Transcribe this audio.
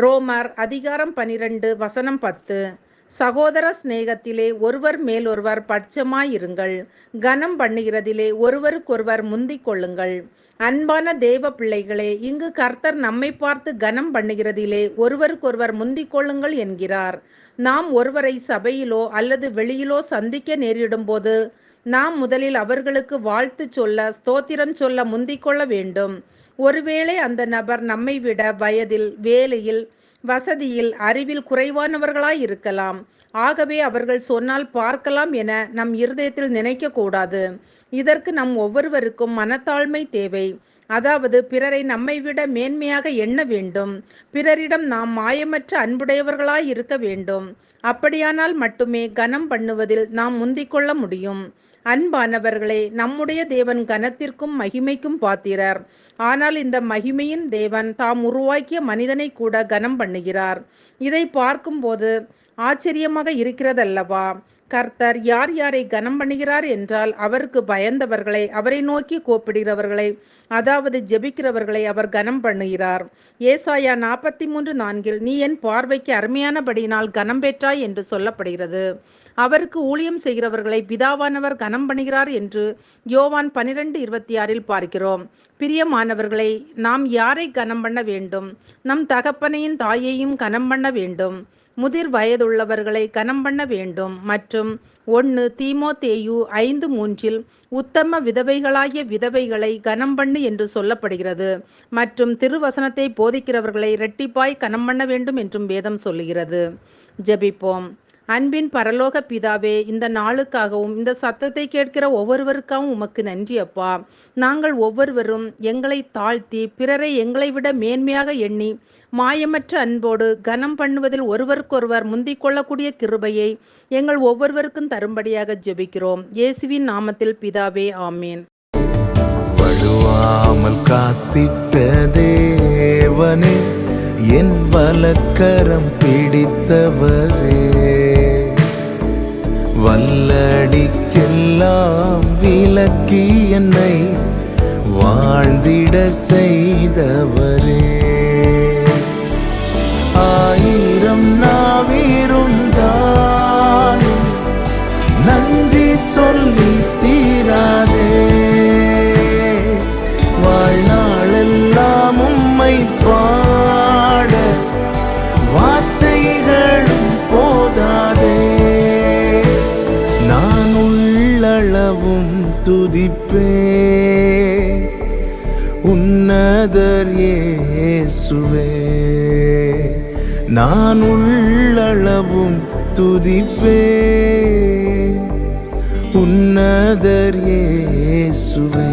ரோமர் அதிகாரம் 12 வசனம் 10. சகோதர சிநேகத்திலே ஒருவர் மேலொருவர் பட்சமாயிருங்கள், கனம் பண்ணுகிறதிலே ஒருவருக்கொருவர் முந்திக் கொள்ளுங்கள். அன்பான தேவ பிள்ளைகளே, இங்கு கர்த்தர் நம்மை பார்த்து கனம் பண்ணுகிறதிலே ஒருவருக்கொருவர் முந்திக் கொள்ளுங்கள் என்கிறார். நாம் ஒருவரை சபையிலோ அல்லது வெளியிலோ சந்திக்க நேரிடும்போது நாம் முதலில் அவர்களுக்கு வாழ்த்து சொல்ல, ஸ்தோத்திரம் சொல்ல முந்திக் கொள்ள வேண்டும். ஒருவேளை அந்த நபர் நம்மை விட வயதில், வேலையில், வசதியில், அறிவில் குறைவானவர்களாய் இருக்கலாம். ஆகவே அவர்கள் சொன்னால் பார்க்கலாம் என நம் இருதயத்தில் நினைக்க கூடாது. இதற்கு நம் ஒவ்வொருவருக்கும் மனத்தாழ்மை தேவை. அதாவது பிறரை நம்மை விட மேன்மையாக எண்ண வேண்டும். பிறரிடம் நாம் மாயமற்ற அன்புடையவர்களாய் இருக்க வேண்டும். அப்படியானால் மட்டுமே கனம் பண்ணுவதில் நாம் முந்திக்கொள்ள முடியும். அன்பானவர்களே, நம்முடைய தேவன் கனத்திற்கும் மகிமைக்கும் பாத்திரர். ஆனால் இந்த மகிமையின் தேவன் தாம் உருவாக்கிய மனிதனை கூட கனம் பண்ணுகிறார். இதை பார்க்கும்போது ஆச்சரியமாக இருக்கிறதல்லவா? கர்த்தர் யார் யாரை கனம் பண்ணுகிறார் என்றால், அவருக்கு பயந்தவர்களை, அவரை நோக்கி கூப்பிடுகிறவர்களை, அதாவது ஜெபிக்கிறவர்களை அவர் கனம் பண்ணுகிறார். ஏசாயா 43:4 நீ என் பார்வைக்கு அருமையானபடியினால் கனம் பெற்றாய் என்று சொல்லப்படுகிறது. அவருக்கு ஊழியம் செய்கிறவர்களை பிதாவானவர் கனம் பண்ணுகிறார் என்று யோவான் 12:26 பார்க்கிறோம். பிரியமானவர்களை, நாம் யாரை கனம் பண்ண வேண்டும்? நம் தகப்பனையும் தாயையும் கனம் பண்ண வேண்டும். முதிர் வயதுள்ளவர்களை கனம் பண்ண வேண்டும். மற்றும் 1 தீமோத்தேயு 5:3 உத்தம விதவைகளாகிய விதவைகளை கனம் பண்ணு என்று சொல்லப்படுகிறது. மற்றும் திருவசனத்தை போதிக்கிறவர்களை இரட்டிப்பாய் கனம் பண்ண வேண்டும் என்றும் வேதம் சொல்லுகிறது. ஜெபிப்போம். அன்பின் பரலோக பிதாவே, இந்த நாளுக்காகவும் இந்த சத்தத்தை கேட்கிற ஒவ்வொருவருக்காகவும் உமக்கு நன்றி அப்பா. நாங்கள் ஒவ்வொருவரும் எங்களை தாழ்த்தி பிறரை எங்களை விட மேன்மையாக எண்ணி மாயமற்ற அன்போடு கனம் பண்ணுவதில் ஒருவருக்கொருவர் முந்திக் கொள்ளக்கூடிய கிருபையை எங்கள் ஒவ்வொருவருக்கும் தரும்படியாக ஜெபிக்கிறோம். இயேசுவின் நாமத்தில் பிதாவே, ஆமேன். வழுவாமல் காத்திட்ட தேவனே, என் வலக்கரம் பிடித்தவரே, வல்லடிக்கெல்லாம் விலக்கி என்னை வாழ்ந்திட செய்தவரே, ஆயிரம் நாவிருந்தான் நன்றி சொல்லி தீராதே, வாழ்நாளெல்லாம் உம்மை பாட வார்த்தைகளும் போதாதே, நான் உள்ளளவும் துதிப்பே உன்னதர் இயேசுவே, நான் உள்ளளவும் துதிப்பே உன்னதர் இயேசுவே.